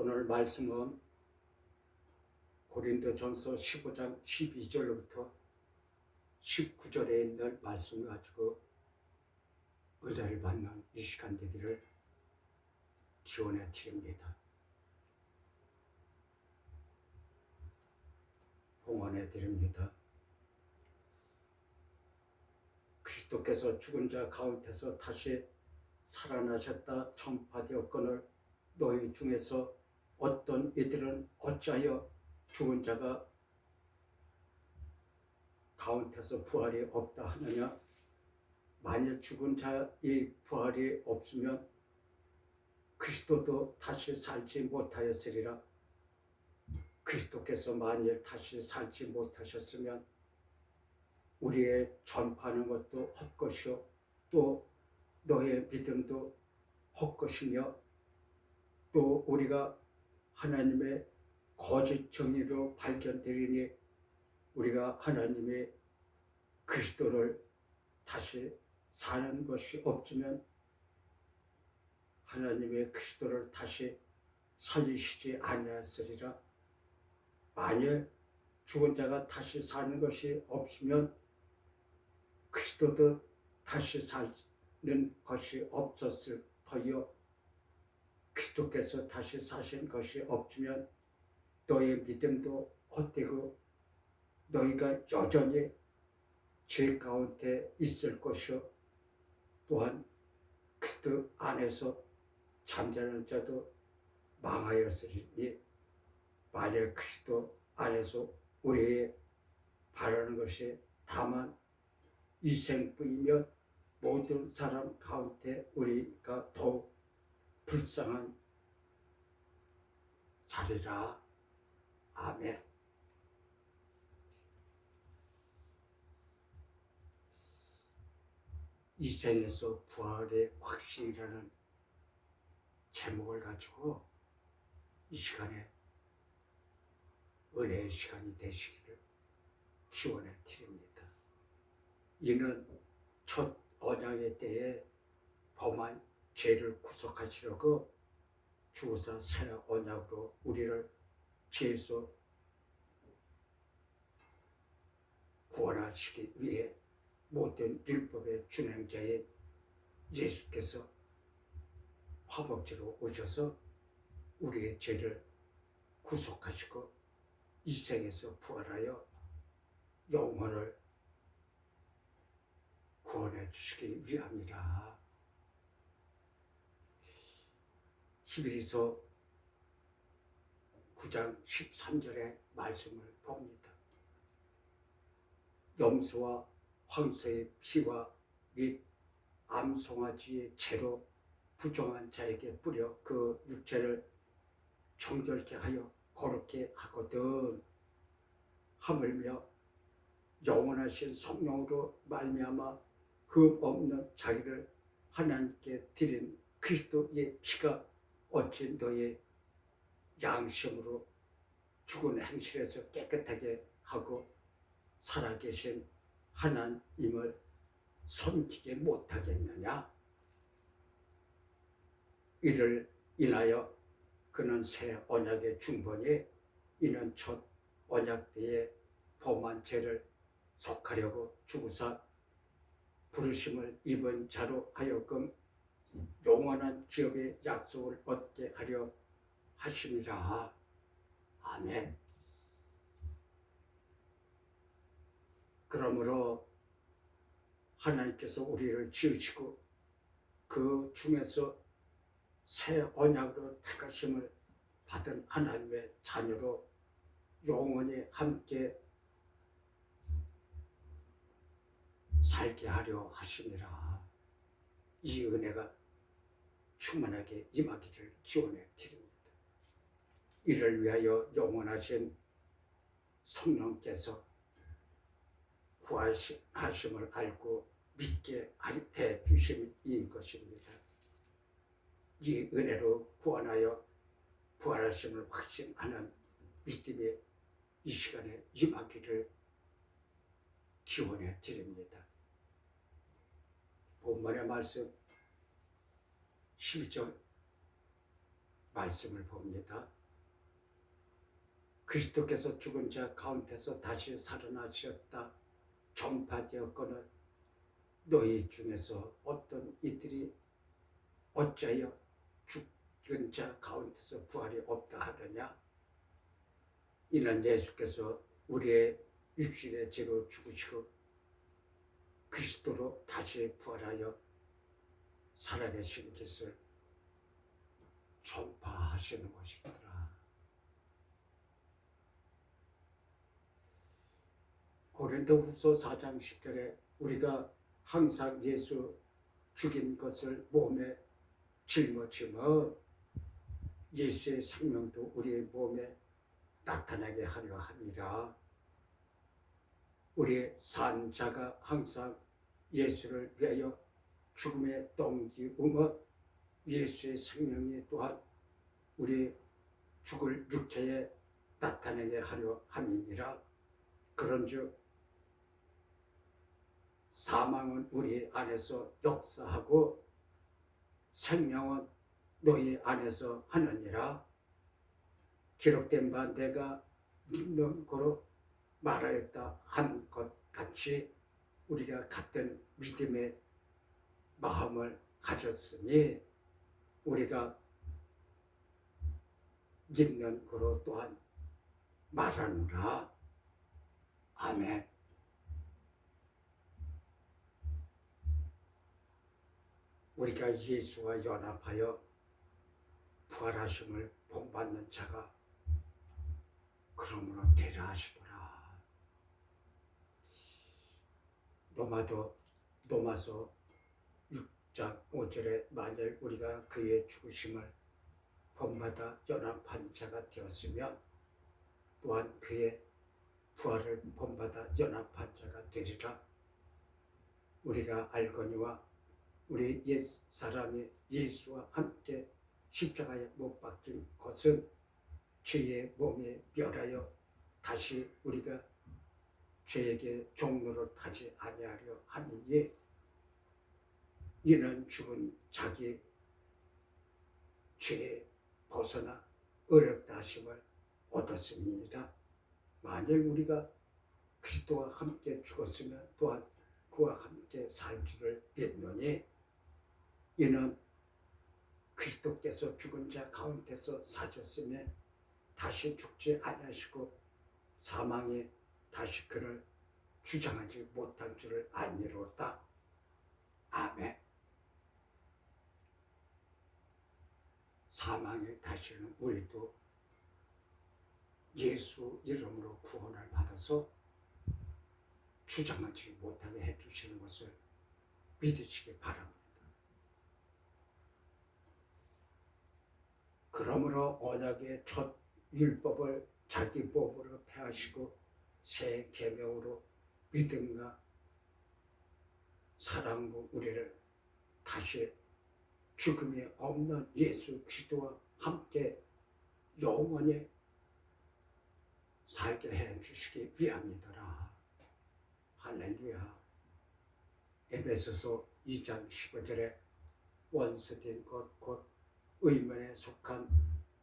오늘 말씀은 고린도전서 15장 12절로부터 19절에 있는 말씀을 가지고 은혜를 받는 이 시간 되기를 기원해 드립니다. 봉헌해 드립니다. 그리스도께서 죽은 자 가운데서 다시 살아나셨다 전파되었거늘 너희 중에서 어떤 이들은 어찌하여 죽은 자가 가운데서 부활이 없다 하느냐? 만일 죽은 자의 부활이 없으면 그리스도도 다시 살지 못하였으리라. 그리스도께서 만일 다시 살지 못하셨으면 우리의 전파하는 것도 헛것이요 또 너의 믿음도 헛것이며 또 우리가 하나님의 거짓 정의로 발견되리니 우리가 하나님의 그리스도를 다시 사는 것이 없으면 하나님의 그리스도를 다시 살리시지 아니하시리라. 만일 죽은 자가 다시 사는 것이 없으면 그리스도도 다시 사는 것이 없었을 터이요 그리스도께서 다시 사신 것이 없으면 너의 믿음도 헛되고 너희가 여전히 죄 가운데 있을 것이요 또한 그리스도 안에서 잠자는 자도 망하였으리니 만일 그리스도 안에서 우리의 바라는 것이 다만 이생뿐이면 모든 사람 가운데 우리가 더욱 불쌍한 자리라. 아멘. 이 생에서 부활의 확신이라는 제목을 가지고 이 시간에 은혜의 시간이 되시기를 기원해 드립니다. 이는 첫 언약의 때에 범한 죄를 구속하시려고 주사 새 언약으로 우리를 죄에서 구원하시기 위해 모든 율법의 준행자인 예수께서 화목제로 오셔서 우리의 죄를 구속하시고 이 생에서 부활하여 영혼을 구원해 주시기 위함이라. 히브리서 9장 13절의 말씀을 봅니다. 염소와 황소의 피와 및 암송아지의 채로 부정한 자에게 뿌려 그 육체를 정결케 하여 거룩게 하거든. 하물며 영원하신 성령으로 말미암아 흠 없는 자기를 하나님께 드린 그리스도의 피가 어찌 너의 양심으로 죽은 행실에서 깨끗하게 하고 살아계신 하나님을 섬기게 못하겠느냐? 이를 인하여 그는 새 언약의 중본이 이는 첫 언약 때에 범한 죄를 속하려고 죽으사 부르심을 입은 자로 하여금 영원한 기업의 약속을 얻게 하려 하심이라. 아멘. 그러므로 하나님께서 우리를 지으시고 그 중에서 새 언약으로 택하심을 받은 하나님의 자녀로 영원히 함께 살게 하려 하심이라. 이 은혜가 충만하게 임하기를 기원해 드립니다. 이를 위하여 영원하신 성령께서 구하심을 알고 믿게 해 주심인 것입니다. 이 은혜로 구원하여 부활하심을 확신하는 믿음이 이 시간에 임하기를 기원해 드립니다. 본문의 말씀 12절 말씀을 봅니다. 그리스도께서 죽은 자 가운데서 다시 살아나셨다 전파되었거늘 너희 중에서 어떤 이들이 어찌하여 죽은 자 가운데서 부활이 없다 하느냐. 이는 예수께서 우리의 육신의 죄로 죽으시고 그리스도로 다시 부활하여 살아계신 것을 전파하시는 것이더라. 고린도후서 4장 10절에 우리가 항상 예수 죽인 것을 몸에 짊어지며 예수의 생명도 우리의 몸에 나타나게 하려 함이라. 우리 산 자가 항상 예수를 위하여 죽음에 넘기우며 예수의 생명이 또한 우리 죽을 육체에 나타나게 하려 함이니라. 그런즉 사망은 우리 안에서 역사하고 생명은 너희 안에서 하느니라. 기록된 바 내가 믿는 거로 말하였다 한 것 같이 우리가 같은 믿음의 마음을 가졌으니 우리가 믿는 거로 또한 말하노라. 아멘. 우리가 예수와 연합하여 부활하심을 본받는 자가 그러므로 되라 하시더라. 로마서 6장 5절에 만일 우리가 그의 죽으심을 본받아 연합한 자가 되었으면 또한 그의 부활을 본받아 연합한 자가 되리라. 우리가 알거니와 우리 옛 사람이 예수와 함께 십자가에 못 박힌 것은 죄의 몸에 멸하여 다시 우리가 죄에게 종로로 타지 아니하려 함이니 이는 죽은 자기 죄에 벗어나 어렵다 하심을 얻었음이니라. 만일 우리가 그리스도와 함께 죽었으면 또한 그와 함께 살 줄을 믿노니 이는 그리스도께서 죽은 자 가운데서 사셨으며 다시 죽지 아니하시고 사망이 다시 그를 주장하지 못할 줄을 알미로다. 아멘. 사망이 다시는 우리도 예수 이름으로 구원을 받아서 주장하지 못하게 해주시는 것을 믿으시기 바랍니다. 그러므로 언약의 첫 율법을 자기 몸으로 폐하시고 새 계명으로 믿음과 사랑으로 우리를 다시 죽음이 없는 예수 그리스도와 함께 영원히 살게 해주시기 위함이더라. 할렐루야. 에베소서 2장 15절에 원수된 것 곧 의문에 속한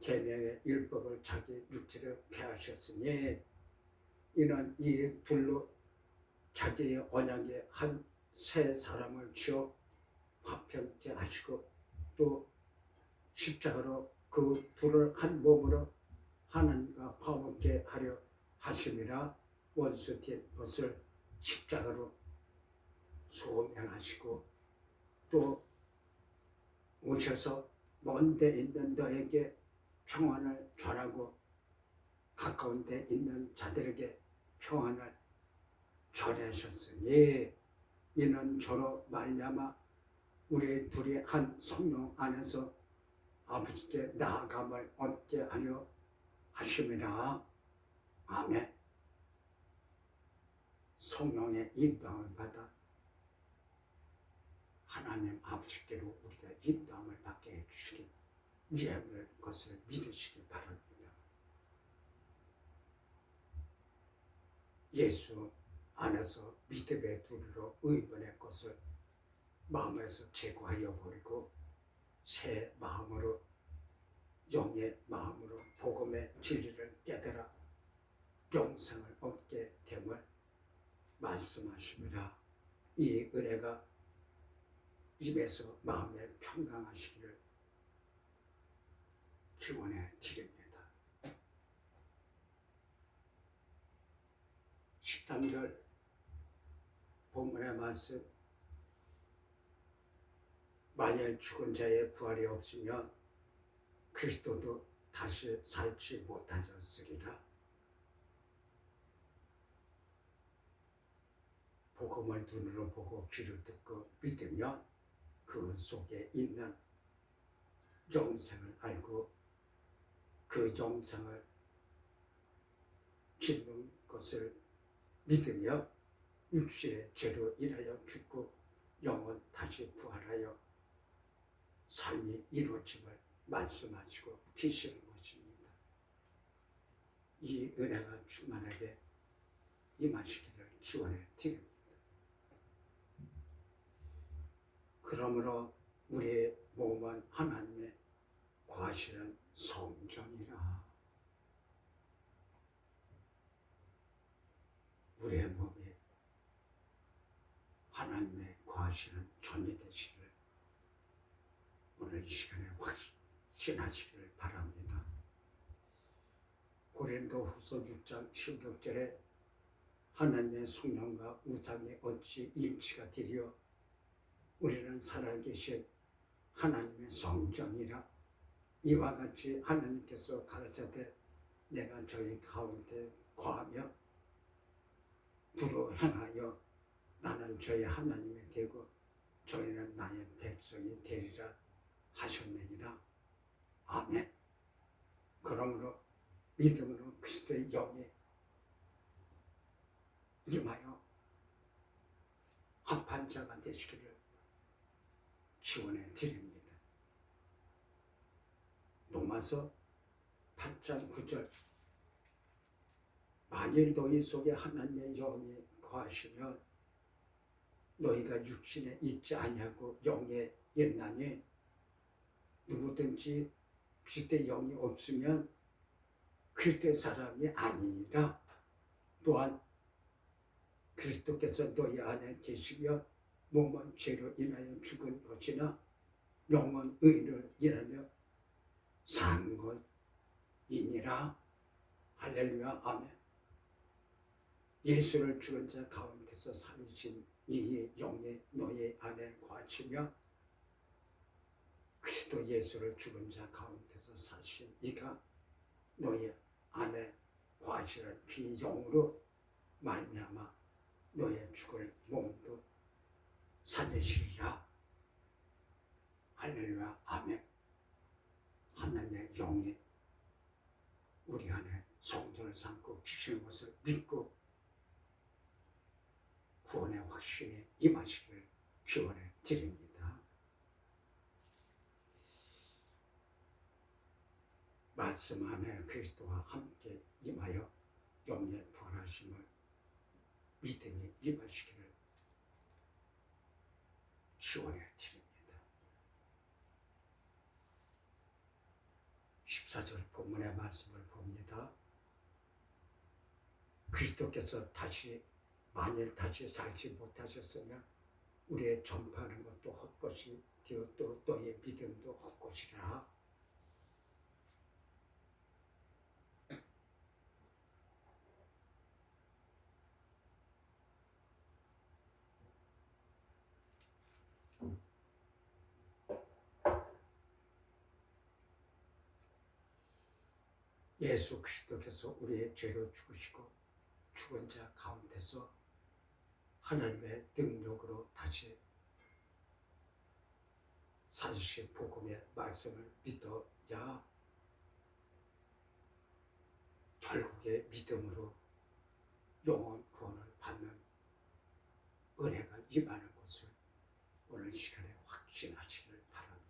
계명의 율법을 자기 육체로 폐하셨으니 이는 이 둘로 자기의 언약의 한 새 사람을 지어 화평케 하시고 또 십자가로 그 둘을 한 몸으로 하나님과 화목케 하려 하심이라. 원수된 것을 십자가로 소명하시고 또 오셔서 먼 데 있는 너에게 평안을 전하고 가까운 데 있는 자들에게 평안을 전하셨으니 이는 저로 말미암아 우리 둘이 한 성령 안에서 아버지께 나아감을 얻게 하려 하심이라. 아멘. 성령의 인도함을 받아 하나님 아버지께로 우리가 인도함을 받게 해주시기 위함을 것을 믿으시기 바랍니다. 예수 안에서 믿음의 둘로 의문의 것을 마음에서 제거하여 버리고 새 마음으로 영의 마음으로 복음의 진리를 깨달아 영생을 얻게 됨을 말씀하십니다. 이 은혜가 입에서 마음에 평강하시기를 기원해 드립니다. 13절 본문의 말씀, 만일 죽은 자의 부활이 없으면 그리스도도 다시 살지 못하셨으리라. 복음을 눈으로 보고 귀로 듣고 믿으면 그 속에 있는 영생을 알고 그 영생을 짓는 것을 믿으며 육신의 죄로 인하여 죽고 영은 다시 부활하여 삶이 이루어짐을 말씀하시고 계시는 것입니다. 이 은혜가 충만하게 임하시기를 기원해 드립니다. 그러므로 우리의 몸은 하나님의 거하시는 성전이라. 우리의 몸이 하나님의 거하시는 전이 되시기를 오늘 이 시간에 확신하시기를 바랍니다. 고린도후서 6장 16절에 하나님의 성령과 우상이 어찌 일치가 되리요 우리는 살아계신 하나님의 성전이라. 이와 같이 하나님께서 가라사대 내가 저희 가운데 거하며 두루 행하여 나는 저희 하나님이 되고 저희는 나의 백성이 되리라 하셨느니라. 아멘. 그러므로 믿음으로 그리스도의 영이 임하여 합한 자가 되시기를 기원해 드립니다. 로마서 8장 9절, 만일 너희 속에 하나님의 영이 거하시면 너희가 육신에 있지 아니하고 영에 있나니 누구든지 그리스도의 영이 없으면 그리스도의 사람이 아니니라. 또한 그리스도께서 너희 안에 계시며 몸은 죄로 인하여 죽은 것이나 영은 의를 인하여 산 것이니라. 할렐루야. 아멘. 예수를 죽은 자 가운데서 살리신 이 영이 너희 안에 거하시며 그리스도 예수를 죽은 자 가운데서 사신 이가 너희 안에 거하시는 그 영으로 말미암아 너의 죽을 몸도 살리시리라. 할렐루야. 아멘. 하나님의 영이 우리 안에 성전을 삼고 계시는 것을 믿고 구원의 확신에 임하시기를 기원해 드립니다. 말씀 안에 그리스도와 함께 임하여 영의 부활하심을 믿음이 임하시기를 기원해 드립니다. 14절 본문의 말씀을 봅니다. 그리스도께서 만일 다시 살지 못하셨으면 우리의 전파하는 것도 헛것이 되었고 너의 믿음도 헛것이라. 예수 그리스도께서 우리의 죄로 죽으시고 죽은 자 가운데서 하나님의 능력으로 다시 사실 복음의 말씀을 믿어야 결국에 믿음으로 영원 구원을 받는 은혜가 임하는 것을 오늘 시간에 확신하시기를 바랍니다.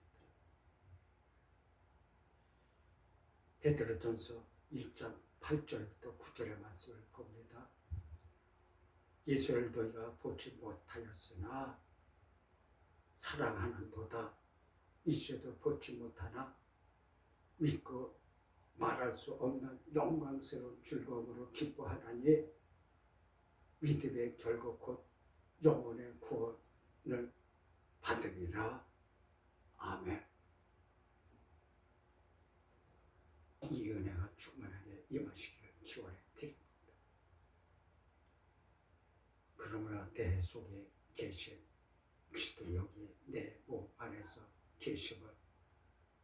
베드로전서 1장 8절부터 9절의 말씀을 봅니다. 예수를 너희가 보지 못하였으나 사랑하는도다. 이제도 보지 못하나 믿고 말할 수 없는 영광스러운 즐거움으로 기뻐하나니 믿음의 결국 곧 영혼의 구원을 받으리라. 아멘. 이 은혜가 충만하게 임하시기를 기원해 드립니다. 그러므로 내 속에 계신 그리스도 여기 내 몸 안에서 계심을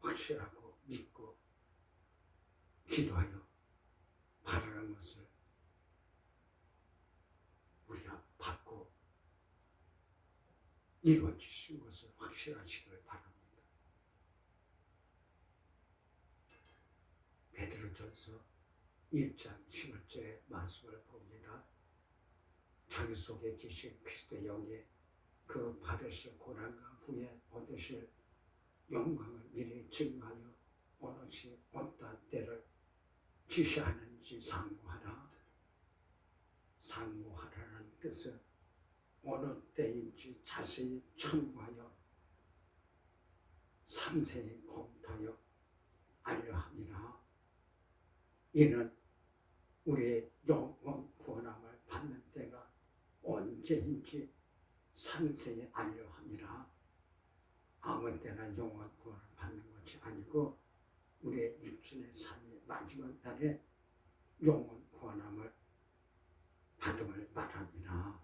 확실하고 믿고 기도하여 바라는 것을 우리가 받고 이루어지신 것을 확실하시기를 바랍니다. 베드로전서 1장 11절의 말씀을 봅니다. 자기 속에 계신 그리스도의 영에 그 받으실 고난과 후에 얻으실 영광을 미리 증거하여 오롯이 어떠한 때를 지시하는지 상고하라. 상고하라는 뜻은 어느 때인지 자세히 참고하여 상세히 검토하여 알려함이라. 이는 우리의 영원 구원함을 받는 때가 언제인지 상세히 알려함이라. 아무 때나 영원 구원을 받는 것이 아니고 우리의 육신의 삶의 마지막 날에 영원 구원함을 받음을 말합니다.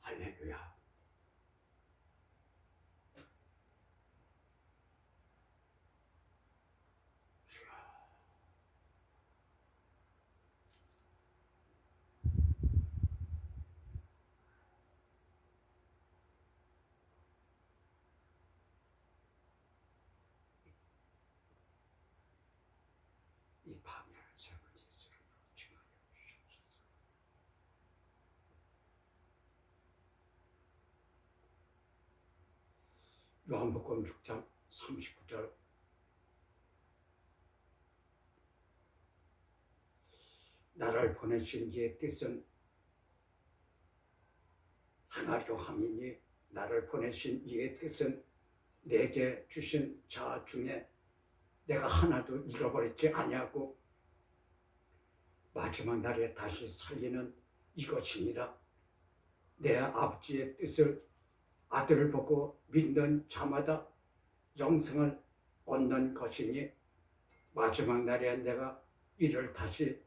할렐루야. 이 밤에 세월 예수를 증거하여 주시옵소서. 요한복음 6장 39절 나를 보내신 이의 뜻은 하나로 함이니 나를 보내신 이의 뜻은 내게 주신 자 중에 내가 하나도 잃어버리지 아니하고 마지막 날에 다시 살리는 이것이니라. 내 아버지의 뜻을 아들을 보고 믿는 자마다 영생을 얻는 것이니 마지막 날에 내가 이를 다시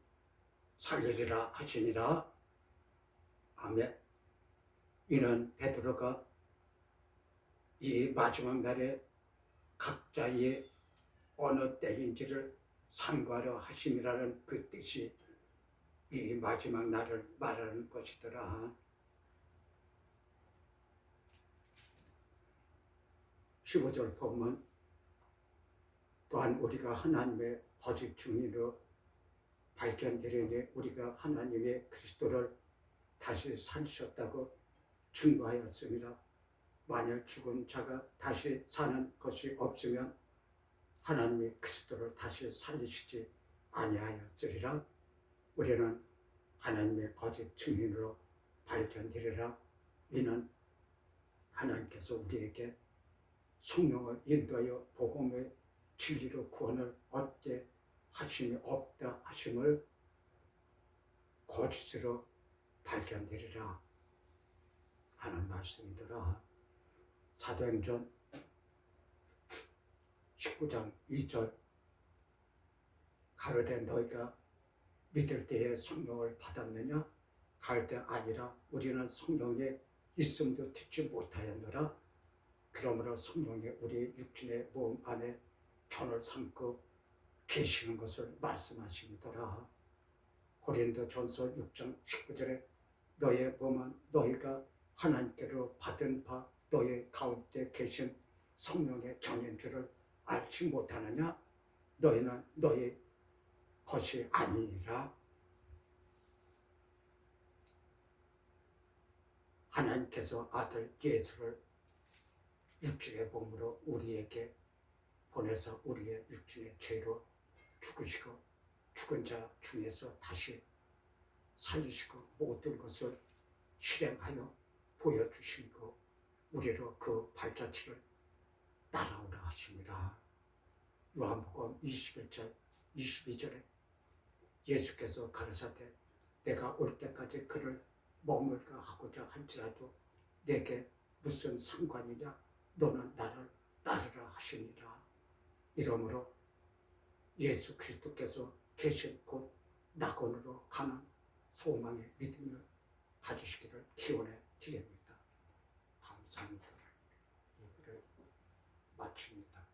살리리라 하시니라. 아멘. 이는 베드로가 이 마지막 날에 각자의 어느 때인지를 상고하려 하심이라는 그 뜻이 이 마지막 날을 말하는 것이더라. 15절 보면 또한 우리가 하나님의 거짓 증인으로 발견되려니 우리가 하나님의 그리스도를 다시 살리셨다고 증거하였습니다. 만일 죽은 자가 다시 사는 것이 없으면 하나님이 그리스도를 다시 살리시지 아니하였으리라. 우리는 하나님의 거짓 증인으로 발견되리라. 이는 하나님께서 우리에게 성령을 인도하여 복음의 진리로 구원을 얻게 하심이 없다 하심을 거짓으로 발견되리라 하는 말씀이더라. 사도행전 19장 2절 가로되 너희가 믿을 때에 성령을 받았느냐? 가로되 아니라 우리는 성령의 있음도 듣지 못하였노라. 그러므로 성령이 우리 육신의 몸 안에 전을 삼고 계시는 것을 말씀하시더라. 고린도전서 6장 19절에 너의 몸은 너희가 하나님께로 받은 바 너희 가운데 계신 성령의 전인 줄을 알지 못하느냐? 너희는 너희 것이 아니니라. 하나님께서 아들 예수를 육신의 몸으로 우리에게 보내서 우리의 육신의 죄로 죽으시고 죽은 자 중에서 다시 살리시고 모든 것을 실행하여 보여주시고 우리로 그 발자취를 따라오라 하십니다. 요한복음 21절 22절에 예수께서 가라사대 내가 올 때까지 그를 머물게 하고자 할지라도 내게 무슨 상관이냐 너는 나를 따르라 하시니라. 이러므로 예수 그리스도께서 계신 곳 낙원으로 가는 소망의 믿음을 가지시기를 기원해 드립니다. 감사합니다. 예배를 마칩니다.